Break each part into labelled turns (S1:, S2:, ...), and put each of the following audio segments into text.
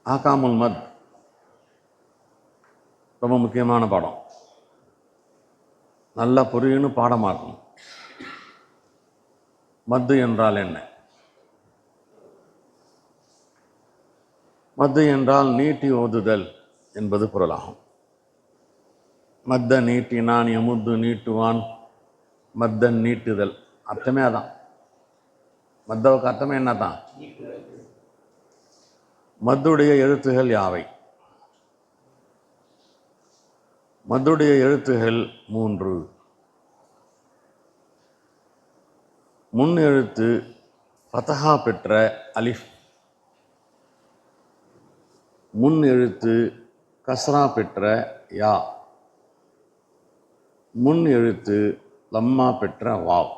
S1: ஆகாமுல் மத் ரொம்ப முக்கியமான பாடம். நல்லா புரியுன்னு பாடமாக்கணும். மத்து என்றால் என்ன? மத்து என்றால் நீட்டி ஓதுதல் என்பது பொருளாகும். மத்த நீட்டினான், எமுத்து நீட்டுவான், மத்தன் நீட்டுதல், அர்த்தமே அதான். மத்தவுக்கு அர்த்தமே என்ன தான்? மத்துடைய எழுத்துகள் யாவை? மத்துடைய எழுத்துகள் 3. முன் எழுத்து ஃபதஹா பெற்ற அலிஃப், முன் எழுத்து கஸ்ரா பெற்ற யா, முன் எழுத்து லம்மா பெற்ற வாவ்.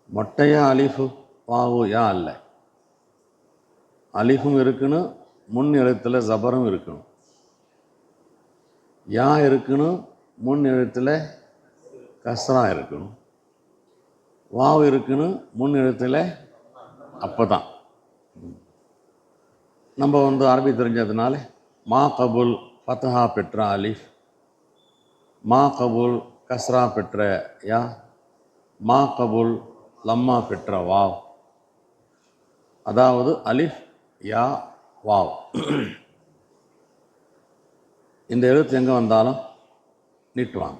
S1: மொட்டையா அலிஃபு வாவு யா அல்ல. அலிஃபும் இருக்கணும், முன் எழுத்தில் ஜபரும் இருக்கணும், யா இருக்கணும், முன் எழுத்தில் கஸ்ரா இருக்கணும், வாவ் இருக்கணும், முன் எழுத்தில். அப்போ தான் நம்ம அரபி தெரிஞ்சதுனால மா கபுல் ஃபதஹா பெற்ற அலிஃப், மா கபுல் கஸ்ரா பெற்ற யா, மா கபுல் லம்மா பெற்ற வாவ். அதாவது அலிஃப், யா, வாவ். இந்த எழுத்து எங்கே வந்தாலும் நீட்டுவாங்க.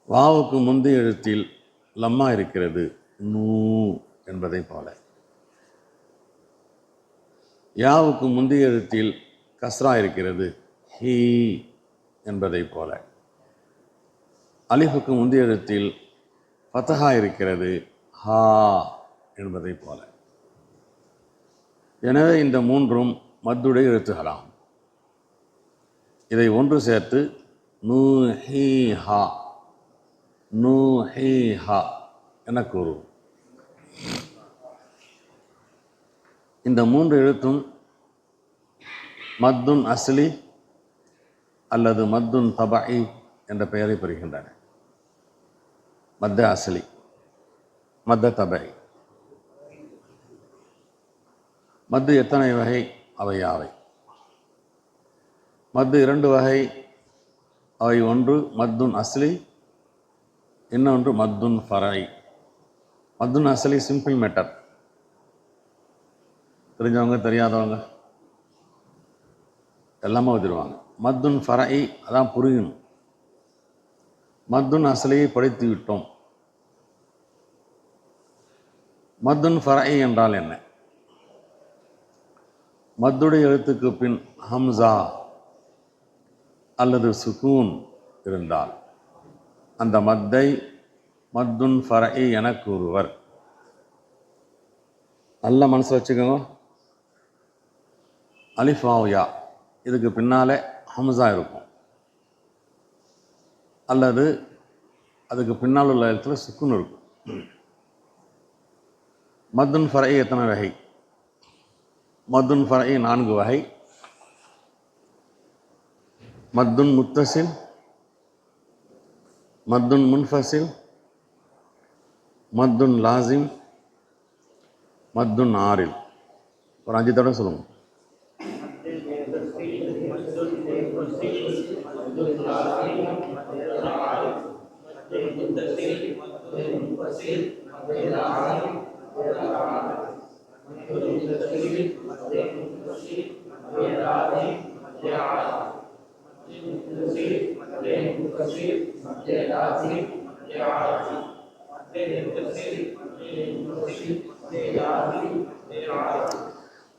S1: வாவுக்கு முந்தைய எழுத்தில் லம்மா இருக்கிறது, நூ என்பதை போல. யாவுக்கு முந்தைய எழுத்தில் கஸ்ரா இருக்கிறது, ஹீ என்பதை போல. அலிஃபுக்கு முந்தைய எழுத்தில் ஃபதஹா இருக்கிறது, ஹா என்பதை போல. எனவே இந்த 3ம் மத்துடைய எழுத்துகளாகும். இதை ஒன்று சேர்த்து நூ ஹீ ஹா, நூ ஹீ ஹா என கூறுவோம். இந்த 3 எழுத்தும் மத்துன் அஸ்லி அல்லது மத்துன் தபஇ என்ற பெயரை பெறுகின்றன. மத்த அஸ்லி, மத்த தபஇ. மத்து எத்தனை வகை? அவை யாவை? மத்து 2 வகை. அவை ஒன்று மத்துன் அஸ்லி, இன்னொன்று மத்துன் ஃபரை. மத்துன் அஸ்லி சிம்பிள் மேட்டர், தெரிஞ்சவங்க தெரியாதவங்க எல்லாமே ஓதிடுவாங்க. மத்துன் ஃபரை அதான் புரியணும். மத்துன் அஸ்லியை படித்து விட்டோம். மத்துன் ஃபரை என்றால் என்ன? மத்துடைய எழுத்துக்கு பின் ஹம்சா அல்லது சுகூன் இருந்தால் அந்த மத்தை மத்துன் ஃபரை என கூறுவர். நல்ல மனசு வச்சுக்கோங்க. அலிஃப் வாவ் யா, இதுக்கு பின்னாலே ஹம்சா இருக்கும், அல்லது அதுக்கு பின்னால் உள்ள எழுத்துல சுக்குன் இருக்கும். மத்துன் ஃபரை எத்தனை வகை? மத்துன் ஃபரை 4 வகை. மத்துன் முத்தசில், மத்துன் முன்ஃபசில், மத்துன் லாசிம், மத்துன் ஆரில். ஒரு 5 தடவை சொல்லுங்க.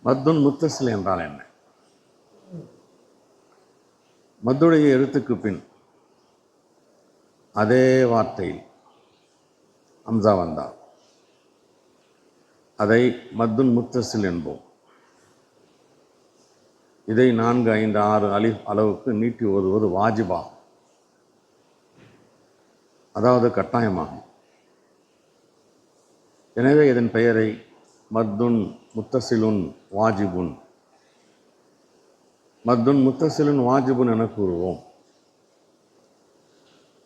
S1: மத்துன் முத்தசில் என்றால் என்ன? மத்துடைய எழுத்துக்கு பின் அதே வார்த்தையில் ஹம்சா வந்தால் அதை மத்துன் முத்தசில் என்போம். இதை 4, 5, 6 அலிஃப் அளவுக்கு நீட்டி ஓதுவது வாஜிபாகும், அதாவது கட்டாயமாகும். எனவே இதன் பெயரை மத்துன் முத்தசிலுன் வாஜிபுன், மத்துன் முத்தசிலுன் வாஜிபுன் என கூறுவோம்.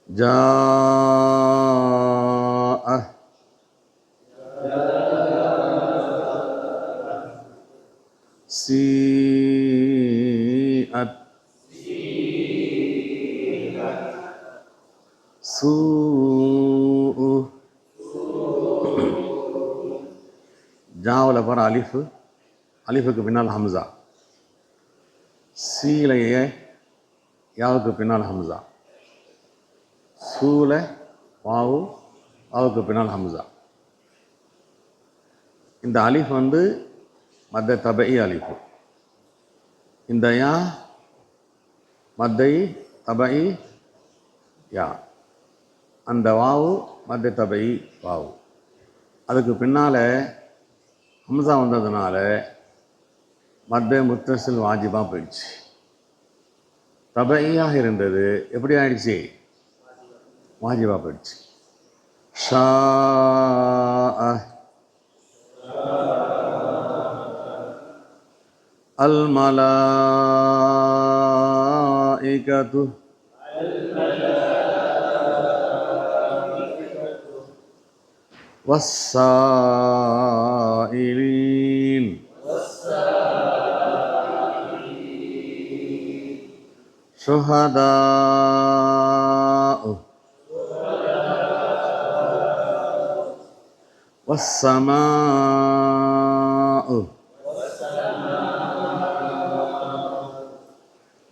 S1: ஜாஅ, சீஅத் சூஉ. ஜாவில் பாரு அலிஃபு, அலிஃபுக்கு பின்னால் ஹம்சா. சீலையே யாவுக்கு பின்னால் ஹம்சா. சூல வாவு, வாவுக்கு பின்னால் ஹம்சா. இந்த அலிஃப் வந்து மத்த தபை அலிஃபு. இந்த யா மத்தை தபை யா. அந்த வாவு மத்த தபை வாவு. அதுக்கு பின்னால் ஹம்சா வந்ததுனால மத்த முத்தசில் வாஜிபாக போயிடுச்சு. தபையாக இருந்தது, எப்படி ஆயிடுச்சு? வாஜிபாக போயிடுச்சு. ஷா அல் மலாயிகத்து வஸ்ஸாயிலீன் ஷுஹதாஉ வஸ்ஸமாஉ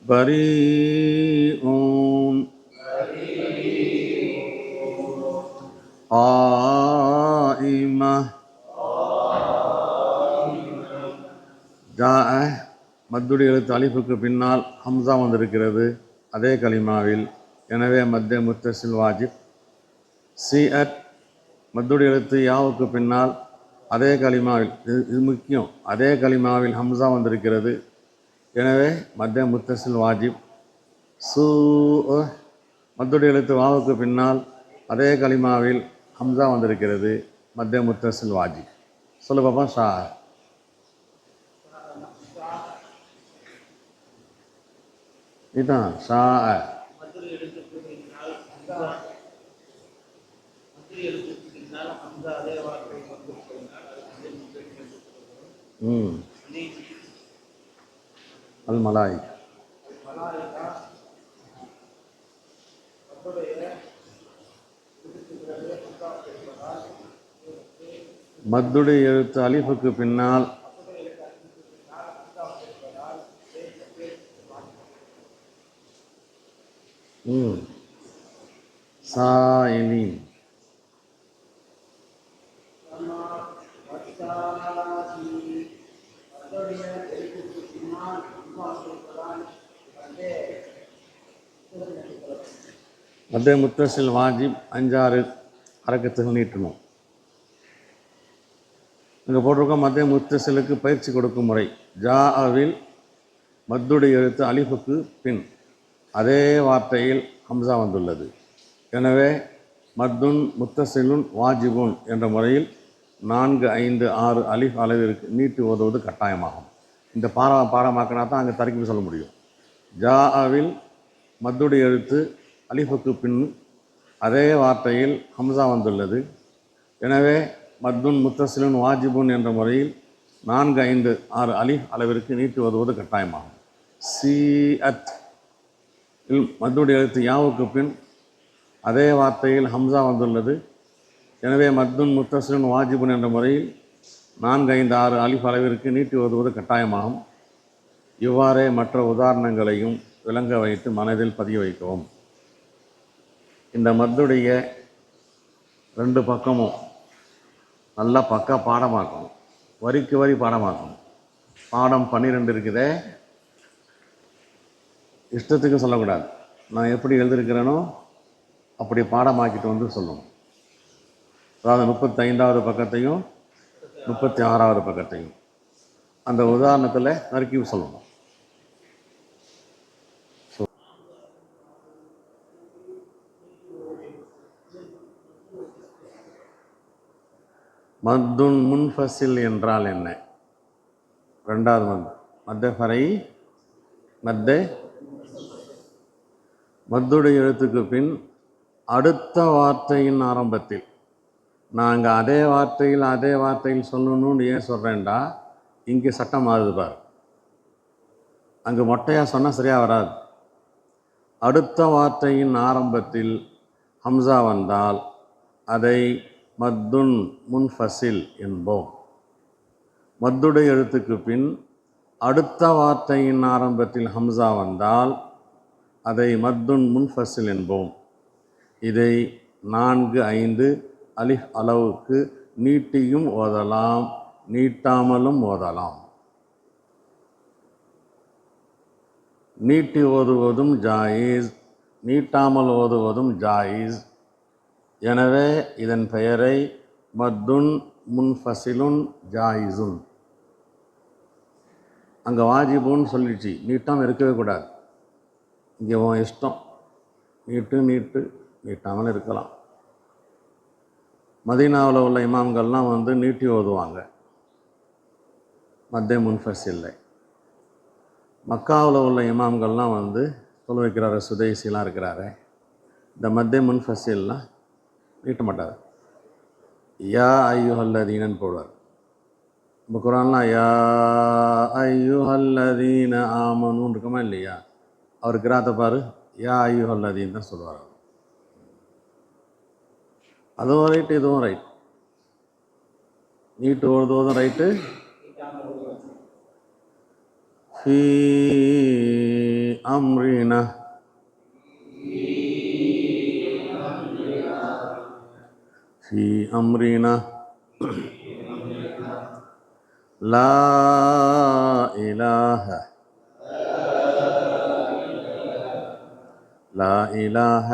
S1: பரீஉன் ஆயிமா. ஜாஅ மத்துடைய எழுத்து அலிஃபுக்கு பின்னால் ஹம்சா வந்திருக்கிறது அதே கலிமாவில். எனவே மத்தே முத்தசில் வாஜிப். சீஅத் மத்துடைய எழுத்து யாவுக்கு பின்னால் அதே கலிமாவில், இது முக்கியம், அதே கலிமாவில் ஹம்சா வந்திருக்கிறது. எனவே மத்தே முத்தசில் வாஜிப். சூஅ மத்துடைய எழுத்து வாவுக்கு பின்னால் அதே கலிமாவில் ஹம்சா வந்திருக்கிறது. மத்தே முத்தசில் வாஜிப். சொல்லு பாப்பா. ஷா இதுதான் ஷா. அல் மலாயிக் மத்துடைய எழுத்து அலிஃபுக்கு பின்னால் சாயிலீன். மத்தே முத்தசில் வாஜிப் 5-6 ஹரக்கத்துகள் நீட்டணும். இங்கே போட்டிருக்கோம் மத்தே முத்தசிலுக்கு பயிற்சி கொடுக்கும் முறை. ஜாஅவில் மத்துடைய எழுத்து அலிஃபுக்கு பின் அதே வார்த்தையில் ஹம்சா வந்துள்ளது. எனவே மத்துன் முத்தசிலுன் வாஜிபுன் என்ற முறையில் 4, 5, 6 அலிஃப் அளவிற்கு நீட்டு ஓதுவது கட்டாயமாகும். இந்த பாடமாக்கினா தான் அங்கே தர்க்கீப் சொல்ல முடியும். ஜாஅவில் மத்துடைய எழுத்து அலிஃபுக்கு பின் அதே வார்த்தையில் ஹம்சா வந்துள்ளது. எனவே மத்துன் முத்தசிலுன் வாஜிபுன் என்ற முறையில் 4, 5, 6 அலிஃப் அளவிற்கு நீட்டு ஓதுவது கட்டாயமாகும். சீஅத் மத்துடைய எழுத்து யாவுக்கு பின் அதே வார்த்தையில் ஹம்சா வந்துள்ளது. எனவே மத்துன் முத்தசிலுன் வாஜிபுன் என்ற முறையில் 4, 5, 6 அலிஃப் அளவிற்கு நீட்டி ஓதுவது கட்டாயமாகும். இவ்வாறே மற்ற உதாரணங்களையும் விளங்க வைத்து மனதில் பதிய வைக்கவும். இந்த மத்துடைய 2 பக்கமும் நல்லா பக்கா பாடமாக்கணும், வரிக்கு வரி பாடமாக்கணும். பாடம் 12 இருக்குதே, இஷ்டத்துக்கு சொல்லக்கூடாது. நான் எப்படி எழுதியிருக்கிறேனோ அப்படி பாடமாக்கிட்டு வந்து சொல்லணும். அதாவது 35வது பக்கத்தையும் 36வது பக்கத்தையும் அந்த உதாரணத்தில் தர்க்கீப் சொல்லணும். மத்துன் முன்ஃபசில் என்றால் என்ன? 2வது மத் மத்த ஃபரை மத்தே மத்துடைய எழுத்துக்கு பின் அடுத்த வார்த்தையின் ஆரம்பத்தில். நாங்கள் அதே வார்த்தையில் சொல்லணும்னு ஏன் சொல்கிறேன்டா, இங்கே சட்டம் மாறுது பார். அங்கே மொட்டையாக சொன்னால் சரியாக வராது. அடுத்த வார்த்தையின் ஆரம்பத்தில் ஹம்சா வந்தால் அதை மத்துன் முன்ஃபசில் என்போம். மத்துடைய எழுத்துக்கு பின் அடுத்த வார்த்தையின் ஆரம்பத்தில் ஹம்சா வந்தால் அதை மத்துன் முன்ஃபசில் என்போம். இதை 4-5 அலிஃப் அளவுக்கு நீட்டியும் ஓதலாம், நீட்டாமலும் ஓதலாம். நீட்டி ஓதுவதும் ஜாயிஸ், நீட்டாமல் ஓதுவதும் ஜாயிஸ். எனவே இதன் பெயரை மத்துன் முன்ஃபசிலுன் ஜாயிஸுன். அங்கே வாஜிபுன்னு சொல்லிடுச்சு, நீட்டாமல் இருக்கவே கூடாது. இங்கே உன் இஷ்டம், நீட்டாமல் இருக்கலாம். மதீனாவில் உள்ள இமாம்கள்லாம் நீட்டி ஓதுவாங்க, மத்தே முன்ஃபசில்லை. மக்காவில் உள்ள இமாம்கள்லாம் தொழு வைக்கிறாரு, சுதைசிலாம் இருக்கிறாரு, இந்த மத்தே முன்ஃபசில்லாம் நீட்ட மாட்டார். யா ஐயுஹல்லதீனன்னு போடுவார். இப்போ குரான்லாம் யா ஐயுஹல்லதீன ஆமனுன்னு இருக்குமா இல்லையா? அவர் கிராத்தை பாரு, யா ஐயுஹல்லதீன் தான் சொல்லுவார். அதுவும் ரைட்டு, இதுவும் ரைட். நீட்டு ஓதுவதும் ரைட்டு. ஃபீ அம்ரினா, ஃபீ அம்ரினா லா இலாஹ, லா இலாஹ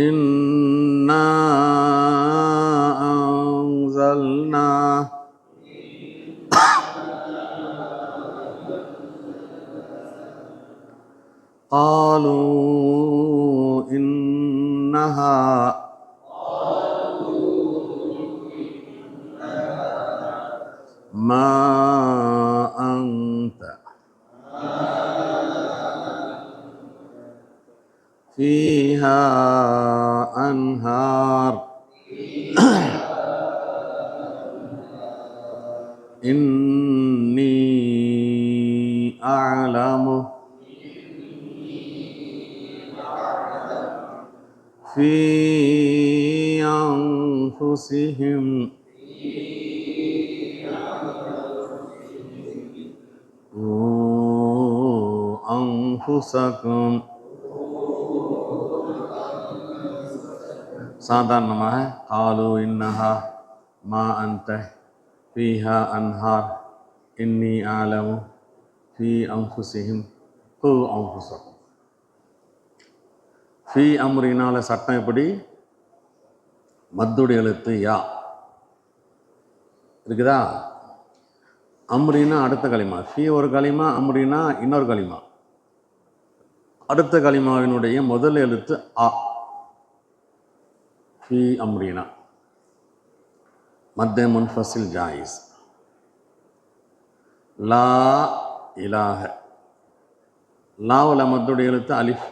S1: இன்னா அன்ஸல்னா قالوا إنها ما أنت فيها أنهار إني أعلم في أنفسهم أنفسكم. சாதாரணமாக காலு இன்னஹா மா அன்த ஃபீஹா அன்ஹார் இன்னி ஆலமு ஃபீ அன்ஃபுஸிஹிம் கு அன்ஃபுஸக்கும். ஃபீ அம்ரினால சட்டம் எப்படி? மத்துடைய எழுத்து யா இருக்குதா? அம்ரினா அடுத்த களிமா, ஃபீ ஒரு களிமா, அம்ரினா இன்னொரு களிமா. அடுத்த களிமாவினுடைய முதல் எழுத்து ஆ. ஃபீ அம்ரினா மத்தே முன்ஃபசில் ஜாயிஸ். லா இலாஹ, லாவில் மத்துடைய எழுத்து அலிஃப்.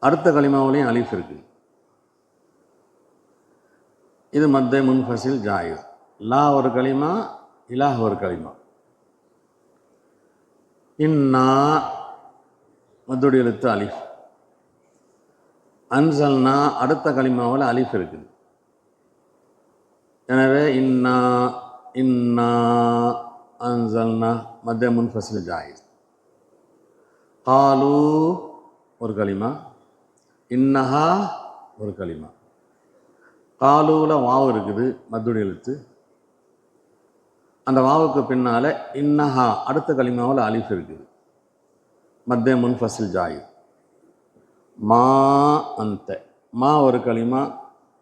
S1: அடுத்த களிமாவிலையும் அலிஃப் இருக்கு. இது மத்தே முன்ஃபசில் ஜாயிஸ். லா ஒரு களிமா, இலாஹ் ஒரு களிமா. இன்னா மத்துடைய எழுத்து அலிஃப். அன்சல்னா அடுத்த களிமாவில் அலிஃப் இருக்குது. எனவே இன்னா இன்னா அன்சல்னா மத்தே முன்ஃபசில் ஜாயிஸ். காலு ஒரு களிமா, இன்னஹா ஒரு களிமா. காலூவில் வாவு இருக்குது, மத்துடைய எழுத்து. அந்த வாவுக்கு பின்னால் இன்னஹா அடுத்த களிமாவில் அலிஃப் இருக்குது, மத்தே முன்ஃபசில் ஜாயிஸ். மா அந்த, மா ஒரு களிமா,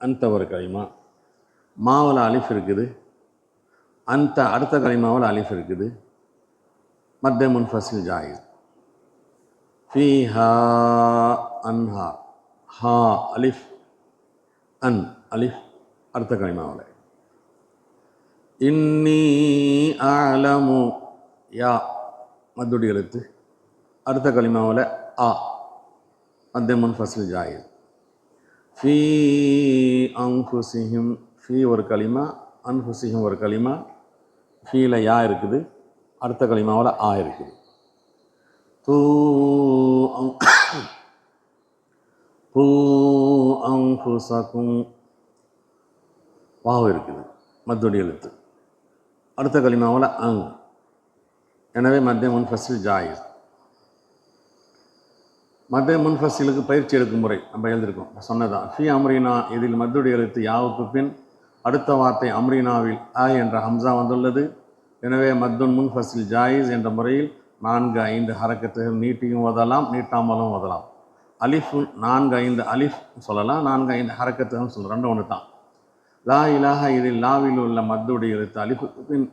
S1: அந்த ஒரு களிமா. மாவில் அலிஃப் இருக்குது, அந்த அடுத்த களிமாவில் அலிஃப் இருக்குது, மத்தே முன்ஃபசில் ஜாயிஸ். ஃபீஹா அன்ஹா, ஹா அலிஃப், அன் அலிஃப் அடுத்த களிமாவில். இன்னி அலமு யா மத்துடைய எழுத்து, அடுத்த களிமாவில் ஆ மத்தே முன்ஃபசில் ஜாயிஸ். ஃபீ அன்ஃபுஸிஹிம், ஃபீ ஒரு களிமா, அன்ஃபுஸிஹிம் ஒரு களிமா. ஃபீல யா இருக்குது, அடுத்த கலிமாவில் ஆ இருக்குது. தூ பூ அங்குசக்கும் வாவு இருக்குது, மத்துடைய எழுத்து. அடுத்த கலிமாவில் அங். எனவே மத்திய முன்ஃபசில் ஜாயிஸ். மத்திய முன்ஃபசிலுக்கு பயிற்சி எடுக்கும் முறை நம்ம எழுதியிருக்கோம், சொன்னதான். ஃபி அம்ரினா, இதில் மத்துடைய எழுத்து யாவுக்கு பின் அடுத்த வார்த்தை அம்ரினாவில் ஆ என்ற ஹம்சா வந்துள்ளது. எனவே மத்துன் முன்ஃபசில் ஜாயிஸ் என்ற முறையில் 4-5 ஹரக்கத்துகள் நீட்டியும் ஓதலாம், நீட்டாமலும் ஓதலாம். அலிஃப் 4-5 அலிஃப் சொல்லலாம், 4-5 ஹரக்கத்துகள் சொல்லலாம், ரெண்டு ஒன்று தான். லா இலாஹா, இதில் லாவில் உள்ள மத்துடைய எழுத்து அலிஃபுக்கு பின்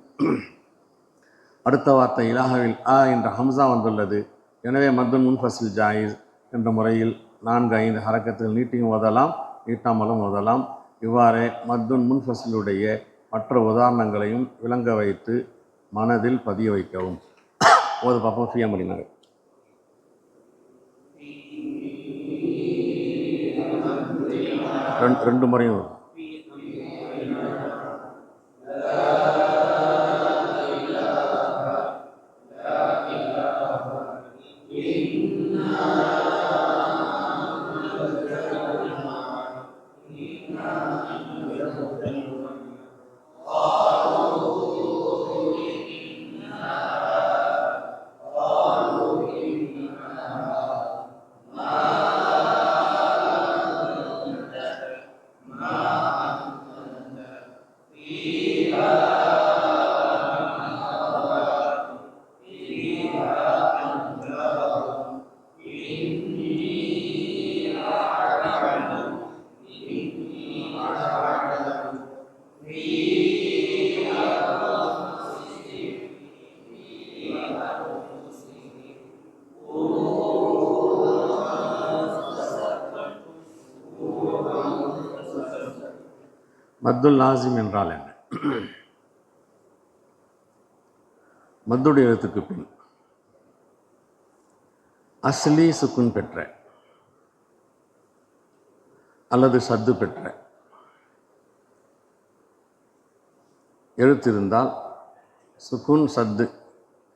S1: அடுத்த வார்த்தை இலாஹாவில் ஆ என்ற ஹம்சா வந்துள்ளது. எனவே மத்துன் முன்ஃபசில் ஜாயிஸ் என்ற முறையில் 4-5 ஹரக்கத்துகள் நீட்டியும் ஓதலாம், நீட்டாமலும் ஓதலாம். இவ்வாறே மத்துன் முன்ஃபசிலுடைய மற்ற உதாரணங்களையும் விளங்க வைத்து மனதில் பதிய வைக்கவும். ஓது பார்ப்போம். ஃபியா மொழினார். ரெண்டு முறையும் வரும். மத்துல் லாசிம் என்றால் என்ன? மத்துடைய எழுத்துக்கு பின் அஸ்லி சுக்குன் பெற்ற அல்லது சத்து பெற்ற எழுத்து இருந்தால், சுக்குன் சத்து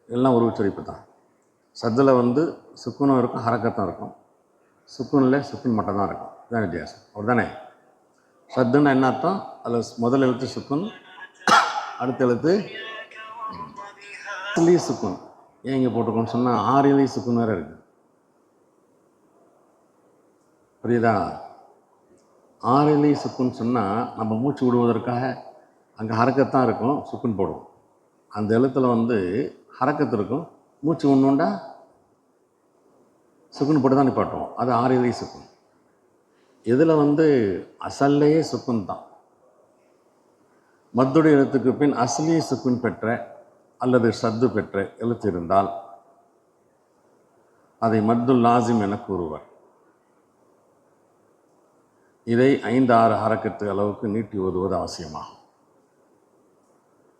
S1: எல்லாம் ஒரு உச்சரிப்பு தான். சத்தில் சுக்குனும் இருக்கும், ஹரக்கத்தும் இருக்கும். சுக்குனில் சுக்குன் மட்டும் தான் இருக்கும். இதுதான் வித்தியாசம். அப்படி தானே? சத்துன்னா என்ன அர்த்தம்? அதில் முதல் எழுத்து சுக்குன், அடுத்த எழுத்து அஸ்லி சுக்குன். ஏன் இங்கே போட்டிருக்கோன்னு சொன்னால் 6 இலை சுக்குன் வேறு இருக்குது. புரியுதா? 6 இலை சுக்குன்னு சொன்னால் நம்ம மூச்சு விடுவதற்காக அங்கே ஹரக்கத்தான் இருக்கும், சுக்குன் போடுவோம். அந்த எழுத்தில் ஹரக்கத்து இருக்கும், மூச்சு ஒன்றுண்டா சுக்குன் போட்டு தான் நிப்பாட்டுவோம். அது 6 இலை சுக்குன். இதில் அசல்லையே சுக்குன் தான். மத்துடைய எழுத்துக்கு பின் அஸ்லி சுக்குன் பெற்ற அல்லது சத்து பெற்ற எழுத்து இருந்தால் அதை மத்துல் லாசிம் என கூறுவர். இதை 5-6 ஹரக்கத்து அளவுக்கு நீட்டி ஓதுவது அவசியமாகும்.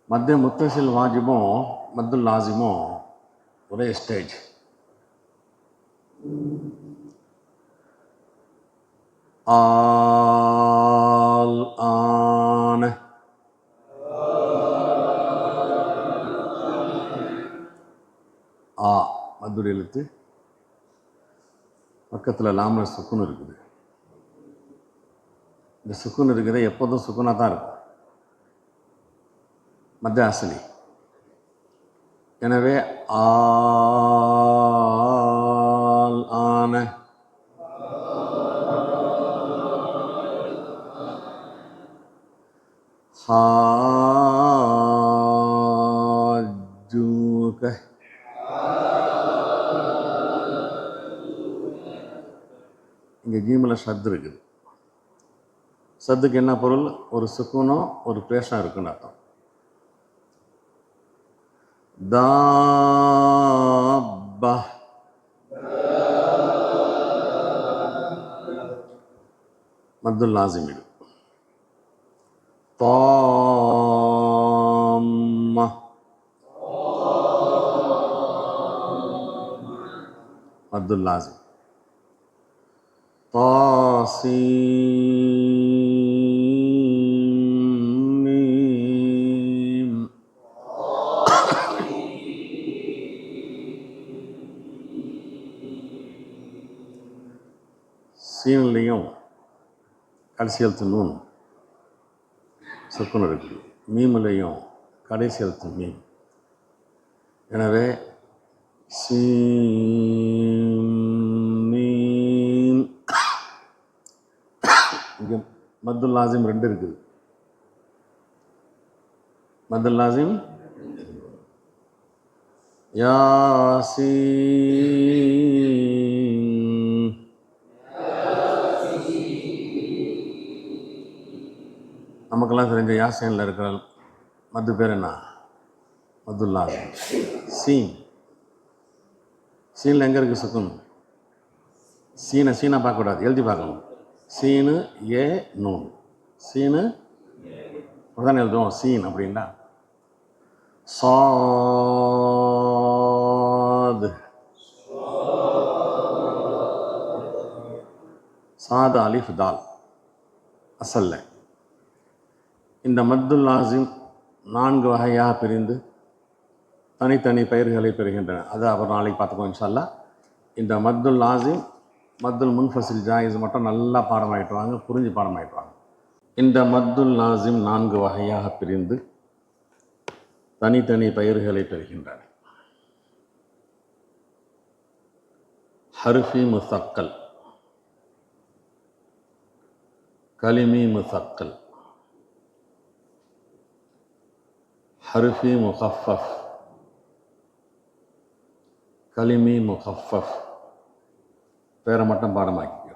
S1: மத்திய முத்தசில் வாஜிபும் மத்துல் லாசிமும் ஒரே ஸ்டேஜ். ஆல் ஆன ஆ மத்துடைய எழுத்து பக்கத்தில் லாமில் சுக்குன் இருக்குது. இந்த சுக்குன் இருக்குது, எப்போதும் சுக்குனாக தான் இருக்கும், மத்திய அசலி. எனவே ஆல் ஆன ஹாஜூக இங்கே ஜீமில் சத்து இருக்குது. சத்துக்கு என்ன பொருள்? ஒரு சுக்குனும் ஒரு பேஷம் இருக்குன்னு அர்த்தம். தாப்பா மத்துல் லாசிம் இது. தாம்ம மத்துல் லாசிம். தாசீம் சீன்லேயும் கடைசி எழுத்து நூன் சுக்குன் இருக்குது, மீம்லேயும் கடைசி எழுத்து மீம். எனவே மீம். இங்கே மத்துல் லாசிம் 2 இருக்குது. மத்துல் லாசிம் யாசீன். நமக்கெல்லாம் தெரிஞ்ச யாசீனில் இருக்கிற மத்து பேர் என்ன? மத்துல் லாசிம். சீன். சீனில் எங்கே இருக்குது சுக்குன்? சீனை பார்க்கக்கூடாது, எழுதி பார்க்கணும். சீனு ஏ நூன். சீனு அப்படிதான் எழுதுவோம் சீன் அப்படின்னா. சாது. சாது அலிஃப் தால் அசல்ல. இந்த மத்துல் லாசிம் 4 வகையாக பிரிந்து தனித்தனி பெயர்களை பெறுகின்றன. அது அப்புறம் நாளைக்கு பார்த்துக்கோ இன்ஷா அல்லாஹ். இந்த மத்துல் லாசிம், மத்துல் முன்ஃபசில் ஜாயிஸ் மட்டும் நல்லா பாடமாயிட்டு வாங்க, புரிஞ்சு பாடமாயிட்டு வாங்க. இந்த மத்துல் லாசிம் 4 வகையாக பிரிந்து தனித்தனி பெயர்களை பெறுகின்றன. ஹர்ஃபி முசக்கல், கலிமி முசக்கல், ஹர்ஃபி முகஃபஃப், கலிமி முகஃபஃப். பேரை மட்டும் பாடமாக்கிக்கோ.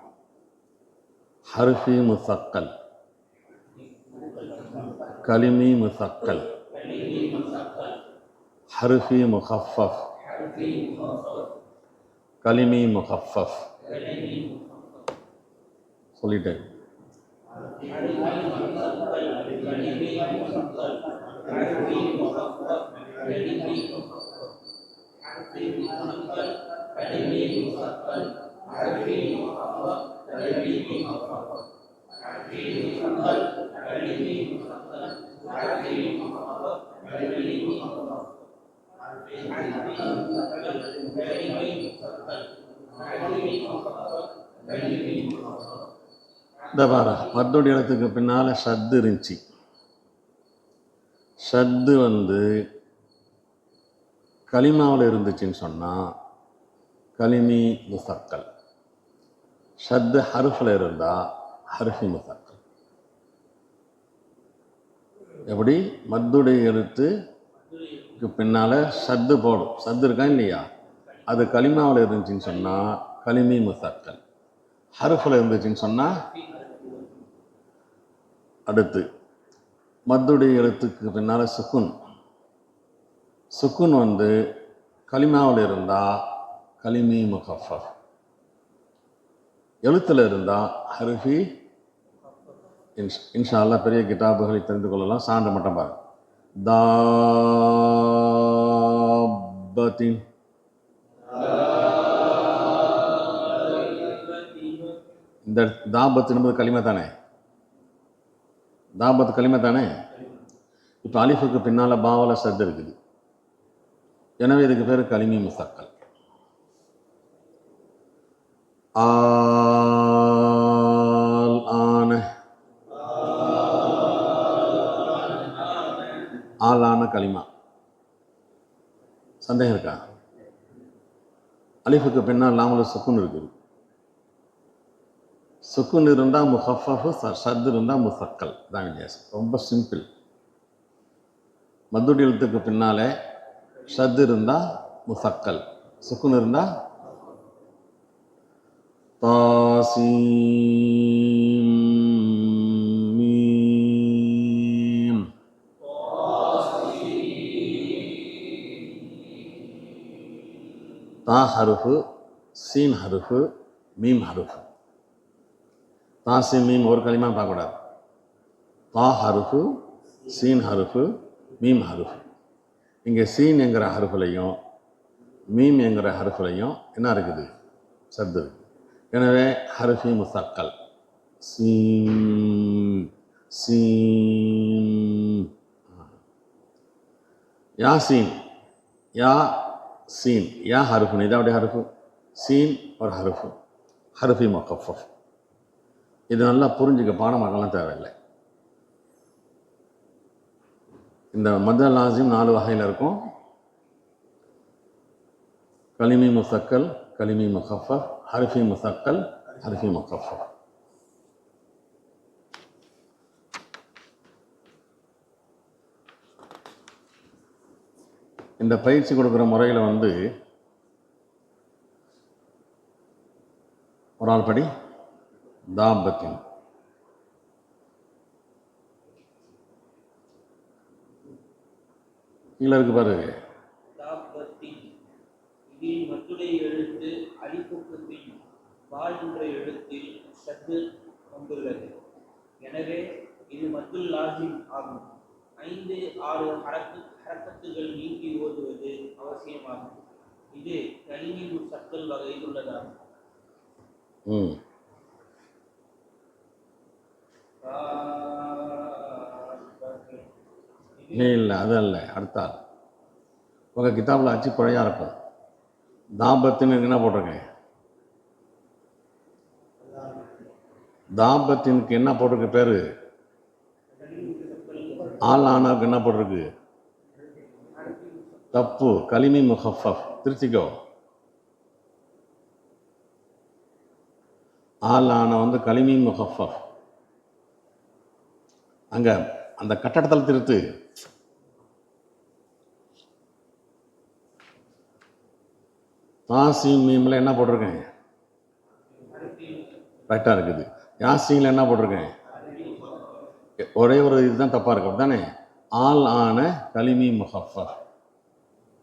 S1: ஹர்ஃபி முசக்கல், கலிமி முசக்கல், ஹர்ஃபி முகஃபஃப், கலிமி முகஃபஃப். சொல்லிட்டேன். இந்த பாரு, மத்துடைய எழுத்துக்கு பின்னால் ஷத்து இருந்துச்சு. ஷத்து கலிமாவில் இருந்துச்சுன்னு சொன்னால் கலிமி முசக்கல். ஷத்து ஹருஃபில் இருந்தால் ஹர்ஃபி முசக்கல். எப்படி? மத்துடைய எழுத்துக்கு பின்னால் ஷத்து போடும். ஷத்து இருக்கா இல்லையா? அது கலிமாவில் இருந்துச்சுன்னு சொன்னால் கலிமி முசக்கல். ஹருஃபில் இருந்துச்சுன்னு சொன்னால் அடுத்து மத்துடைய எழுத்துக்கு பின்னால் சுக்குன். சுக்குன் கலிமாவில் இருந்தால் கலிமி முகஃபஃப், எழுத்தில் இருந்தால் ஹர்ஃபி. இன்ஷா அல்லாஹ் பெரிய கிதாபுகளை தெரிந்து கொள்ளலாம். சான்று மட்டும் பாருங்க. தாபத்தின், இந்த தாபத் என்பது கலிமா தானே? தாபத் கலிமா தானே? இப்போ அலிஃபுக்கு பின்னால் பாவல சத்து இருக்குது. எனவே இதுக்கு பேர் கலிமி முசக்கல். ஆலான கலிமா. சந்தேகம் இருக்கா? அலிஃபுக்கு பின்னால் லாமுல சுக்குன் இருக்குது. சுக்குன் இருந்தால் முஹஃபஃபு, ஷத்து இருந்தால் முசக்கல் தான் வித்தியாசம். ரொம்ப சிம்பிள். மத்துடைய எழுத்துக்கு பின்னாலே ஷத்து இருந்தால் முசக்கல், சுக்குன் இருந்தால் தாசீம் மீம். தா ஹருஃபு, சீன் ஹருஃபு, மீம் ஹருஃபு. தாசீம் மீம் ஒரு கலிமா பார்க்கக்கூடாது. தா ஹருஃபு, சீன் ஹருஃபு, மீம் ஹருஃபு. இங்கே சீன் என்கிற ஹருஃபுலையும் மீம் என்கிற ஹருஃபுலையும் என்ன இருக்குது? சத்து இருக்குது. எனவே ஹர்ஃபி முசக்கல். சீம் சீம். யாசீன், या सीन, या हरफ नहीं था हरफ सीन और हरफ हरफी मुखफ़फ़. இது நல்லா புரிஞ்சுக்க, பாடமாக்கலாம் தேவையில்லை. இந்த மத லாசிம் 4 வகையில் இருக்கும். கலிமி முசக்கல், கலிமி முகஃபஃப், ஹர்ஃபி முசக்கல், ஹர்ஃபி முகஃபஃப். இந்த பயிற்சி கொடுக்குற முறையில் ஒரு ஆள் படி. தாபத்தின் கீழே இருக்கு பாரு.
S2: இதில் மத்துடைய எழுத்து அலிஃபுக்கு பின் பால் என்ற எழுத்தில் ஷத்து வந்துள்ளது. எனவே இது மத்துல் லாசிம் ஆகும். 5-6 ஹரக்கத்துகள் நீக்கி ஓதுவது அவசியமாகும். இது கலிமி முசக்கல் வகையில் உள்ளதாகும்.
S1: இல்லை, அதல்ல. அடுத்தால் உங்கள் கிதாபில் அச்சு குறையாக இருக்கும். தாபத்தின்னு என்ன போட்டிருக்கேன்? தாபத்தினுக்கு என்ன போட்டிருக்கு பேரு? ஆள் ஆனாவுக்கு என்ன போட்டிருக்கு? தப்பு. கலிமி முகஃபஃப். திருச்சிக்கோ. ஆள் ஆன கலிமி முகஃபஃப். அங்கே அந்த கட்டடத்தில் திருத்து. தாசீம் மீமில் என்ன போட்டிருக்கேன்? கரெக்டாக இருக்குது. யாசீனில் என்ன போட்டிருக்கேன்? ஒரே ஒரு இதுதான் தப்பாக இருக்கு, அப்படி தானே? ஆல் ஆன கலிமி முகஃபஃப்.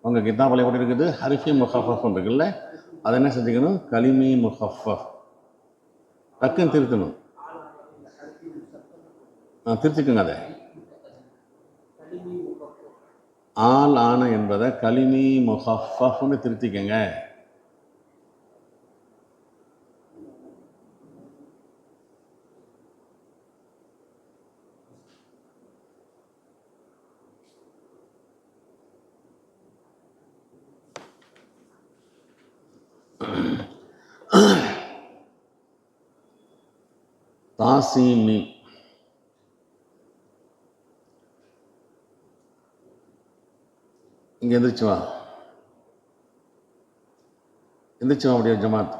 S1: உங்கள் கிதாபில் எப்படி இருக்குது? ஹரிஃபி முகஃபஃப் இருக்குல்ல, அதை என்ன செஞ்சுக்கணும்? கலிமி முகஃபஃப். டக்குன்னு திருத்தணும். திருத்திக்குங்க. அதை ஆல் ஆன என்பதை கலிமி முகஃபஃப்னு திருத்திக்கங்க. தாசீமி இங்கே எந்திரிச்சு வா, எந்திரிச்சு வா. அப்படியே ஜமாத்.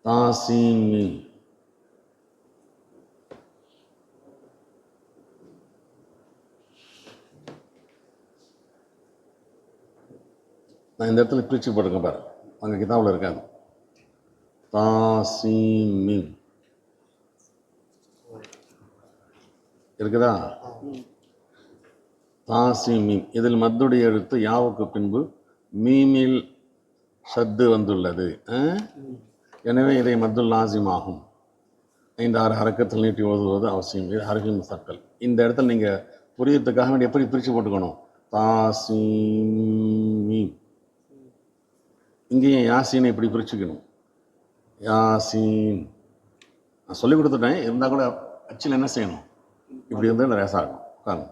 S1: தாசீமி நான் இந்த இடத்துல பிரிச்சு போட்டுருக்கேன் பாரு, அங்கே கிதாபில் இருக்காது. தாசீமி இருக்குதா? தாசீமீம். இதில் மத்துடைய எழுத்து யாவுக்கு பின்பு மீமில் ஷத்து வந்துள்ளது. எனவே இதை மத்துல் லாசிம் ஆகும். 5-6 ஹரக்கத்தில் நீட்டி ஓதுவது அவசியம். இது ஹர்ஃபி முசக்கல். இந்த இடத்துல நீங்கள் புரியறதுக்காக வேண்டி எப்படி பிரித்து போட்டுக்கணும்? தாசீமீம். இங்கேயும் யாசீனை இப்படி பிரிச்சுக்கணும். யாசீன் நான் சொல்லி கொடுத்துட்டேன். இருந்தால் கூட அச்சில் என்ன செய்யணும்? இப்படி இருந்தால் ரேசாகும். உட்காருங்க.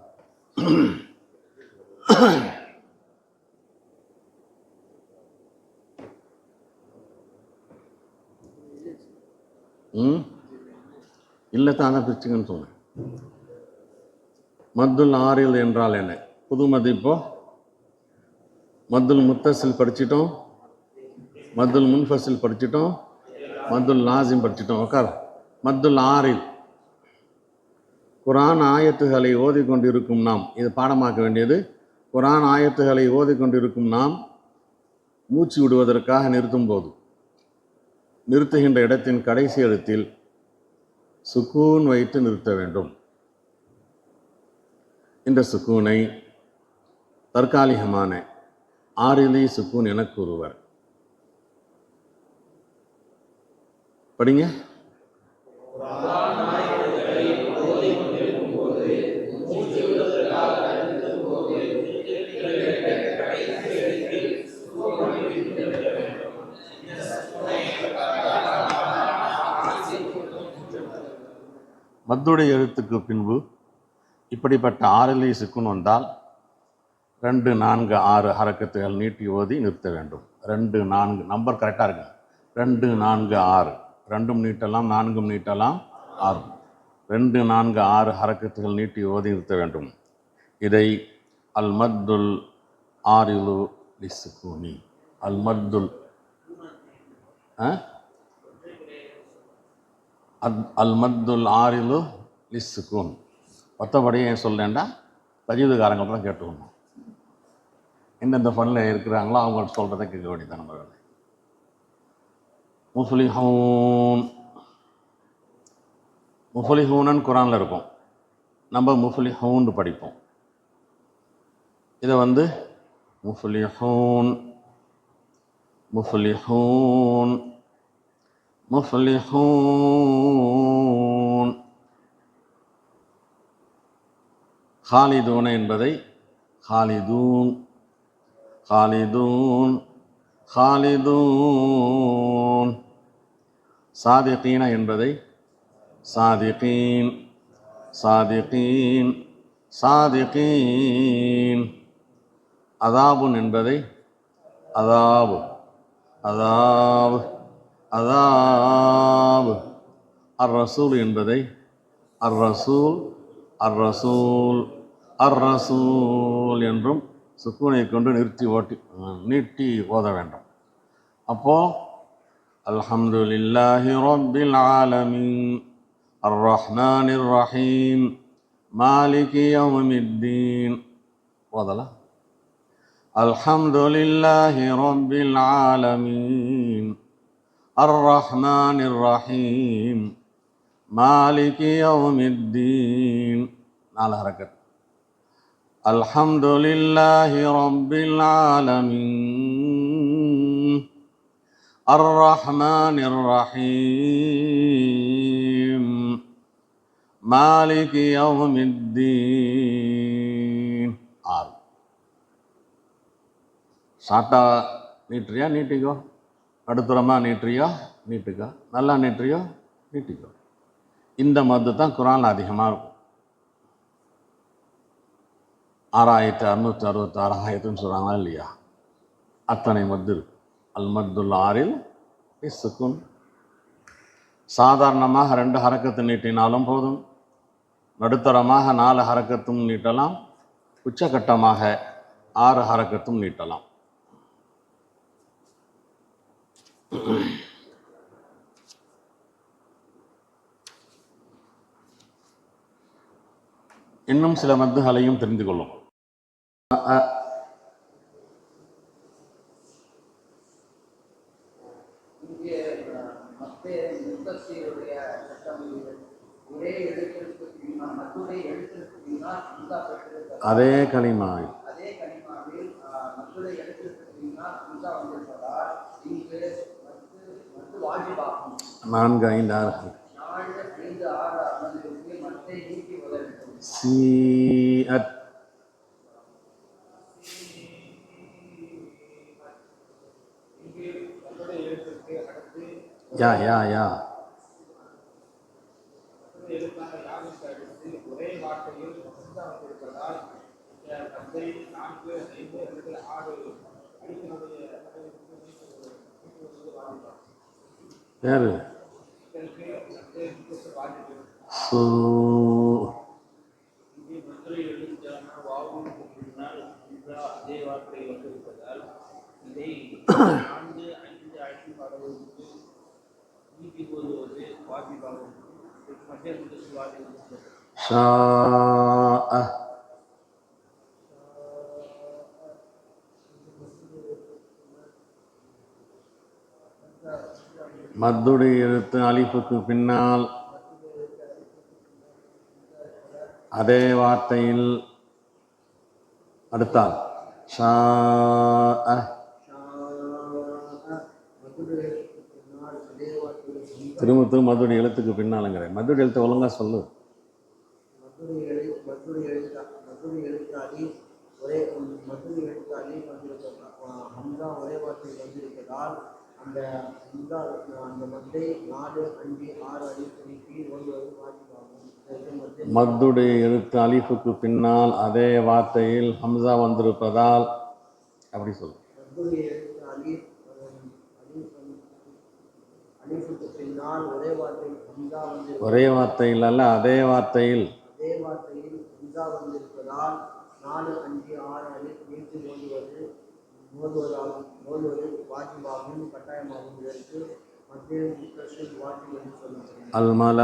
S1: இல்லைத்தான் தான் பிரிச்சுங்கன்னு சொன்னேன். மத்துல் ஆறில் என்றால் என்ன? புது மதிப்போ மத்துல் முத்தசில் படிச்சிட்டோம், மத்துல் முன்ஃபசில் படிச்சிட்டோம், மத்துல் லாசிம் படிச்சிட்டோம். உட்கார். மத்துல் ஆறில் குரான் ஆயத்துகளை ஓதிக்கொண்டிருக்கும் நாம், இது பாடமாக்க வேண்டியது. குரான் ஆயத்துகளை ஓதிக்கொண்டிருக்கும் நாம் மூச்சு விடுவதற்காக நிறுத்தும் போது நிறுத்துகின்ற இடத்தின் கடைசி எழுத்தில் சுக்கூன் வைத்து நிறுத்த வேண்டும். இந்த சுக்கூனை தற்காலிகமான ஆறிலி சுக்கூன் என கூறுவர். படிங்க. மத்துடைய எழுத்துக்கு பின்பு இப்படிப்பட்ட ஆறிலை சுக்குன் வந்தால் 2, 4, 6 ஹரக்கத்துகள் நீட்டி ஓதி நிறுத்த வேண்டும். 2, 4 நம்பர் கரெக்டாக இருக்கு. 2, 4, 6 2ம் நீட்டலாம், 4ம் நீட்டலாம், 6 2 4 6 ஹரக்கத்துகள் நீட்டி ஓதி நிறுத்த வேண்டும். இதை அல் மத்துல் ஆரிலு லிஸ்ஸுக்கூனி அல் மத்துல் அல் மத்துல் ஆரிலு லிஸ்ஸுக்கூன். மற்றபடி ஏன் சொல்லேன்டா தஜீதுகாரங்கள் தான் கேட்டுக்கணும். எந்தெந்த ஃபண்டில் இருக்கிறாங்களோ அவங்க சொல்கிறத கேட்க வேண்டியதான். நம்பர்கள் முஃப்லிஹூன் முஃப்லிஹூனன் குரானில் இருக்கும், நம்ம முஃப்லிஹூன் படிப்போம். இதை முஃப்லிஹூன் முஃப்லிஹூன் முஃப்லிஹூன். ஹாலிதூன என்பதை ஹாலிதூன் ஹாலிதூன் ஹாலிதூன். சாதிகீன என்பதை சாதிகீன் சாதிகீன் சாதிகீன். அதாபுன் என்பதை அதாபு அதாபு அதாபு. அர் ரசூல் என்பதை அர் ரசூல் அர் ரசூல் அர் ரசூல் என்றும் சுக்கூனை கொண்டு நீட்டி ஓத வேண்டும். அப்போது அல்ஹம்துலில்லாஹி ரப்பில் ஆலமீன் அர் ரஹ்மானிர் ரஹீம் மாலிகி யௌமித்தீன் ஓதலாம். அல்ஹம்துலில்லாஹி ரப்பில் ஆலமீன் அர் ரஹ்மானிர் ரஹீம் மாலிகி யௌமித்தீன் 4 ஹரக்கத். அல்ஹம்துலில்லாஹி ரப்பில் ஆலமீன் அர் ரஹ்மானிர் ரஹீம் மாலிகி யௌமித்தீன் 6. ஷார்ட்டா நீட்டுறியா நீட்டிக்கோ, நடுத்தரமாக நீட்டுறியோ நீட்டுக்கோ, நல்லா நீட்டுறியோ நீட்டிக்கோ. இந்த மத்து தான் குரானில் அதிகமாக இருக்கும். 6666 ஆயத்துன்னு சொல்கிறாங்களா இல்லையா? அத்தனை மத்து இருக்கு. அல் மத்துல் ஆரில் இஸ்ஸுக்குன். சாதாரணமாக 2 ஹரக்கத்து நீட்டினாலும் போதும், நடுத்தரமாக 4 ஹரக்கத்தும் நீட்டலாம், உச்சகட்டமாக 6 ஹரக்கத்தும் நீட்டலாம். இன்னும் சில மத்துகளையும் தெரிந்து கொள்ளும். அதே கலிமா 4 5 6 சீஅத் யா யா யா யாரு
S2: அதே வார்த்தை வந்திருப்பதால் இதை 4 5 அழைப்பு பாடுவதற்கு நீட்டி போதுவது வாஜிபாகும். மத்திய பிரதேச
S1: மத்துடைய எழுத்து அலிஃபுக்கு பின்னால் அதே வார்த்தையில் அடுத்தால் திரும்ப மதுடைய எழுத்துக்கு பின்னாலுங்கிற மதுடைய எழுத்து ஒழுங்கா சொல்லு. மத்துடைய எழுத்து அலிஃபுக்கு பின்னால் அதே வார்த்தையில் ஹம்சா வந்திருப்பதால் அப்படி சொல்லு.
S2: பின்னால் ஒரே வார்த்தை ஹம்சா வந்து
S1: ஒரே வார்த்தையில் அல்ல, அதே வார்த்தையில்.
S2: அதே வார்த்தையில் ஹம்சா வந்திருப்பதால் 4, 5, 6 அலிஃப் நீட்டி ஓதுவது வாஜிபாகும் கட்டாயமாகும். இதற்கு மத்திய முத்தசில் வாஜிப் என்று சொல்லப்படுகிறது.
S1: அல் மலாயிகா.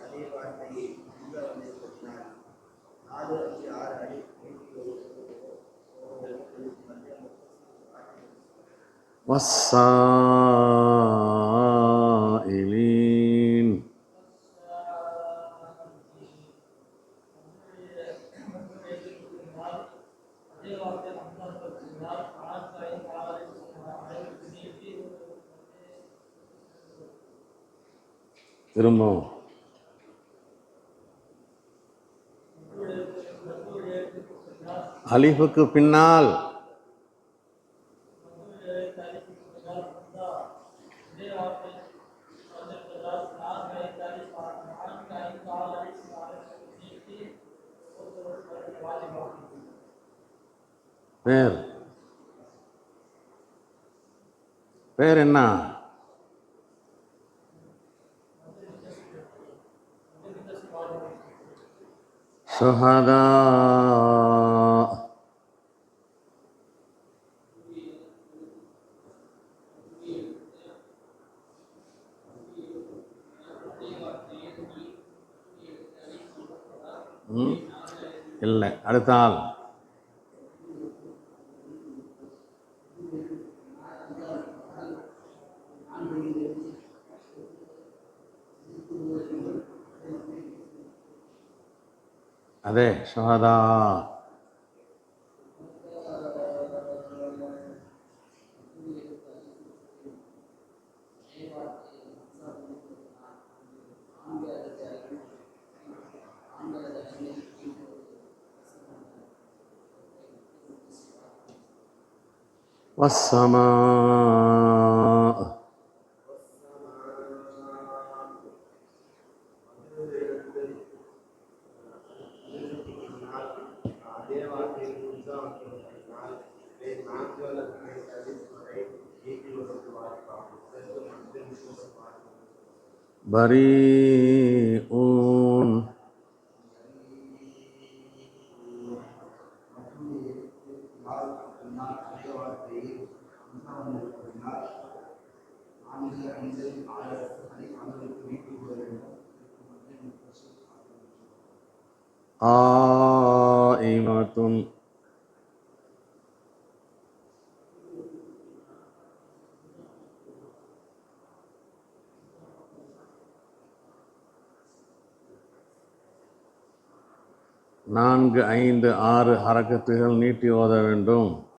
S2: அதே வார்த்தையில் ஹம்சா வந்திருப்பதால் 4, 5, 6 அலிஃப் நீட்டி
S1: வஸ்ஸாயிலீன். திரும்பவும் அலிஃபுக்கு பின்னால் பேர் என்ன? ஷுஹதா. இல்லை, அடுத்த ஆள். அதே ஷுஹதா. வஸ்ஸமா.
S2: அதே வார்த்தையில் ஹம்சா வந்திருப்பதால் 4 அல்லது 5 அலிஃப் வரை நீட்டி ஓதுவது வாஜிபாகும். இதற்கு மத்திய முத்தசில் வாஜிப்.
S1: பரீஊன்.
S2: அதே வார்த்தையில் ஹம்சா வந்திருப்பதால் 4, 5, 6 அலிஃப் அமலுக்கு நீட்டி ஓத வேண்டும். மத்திய முத்தசில்
S1: ஆயிமத்துன். நான்கு, ஐந்து, 6 ஹரக்கத்துகள் நீட்டி ஓத வேண்டும்.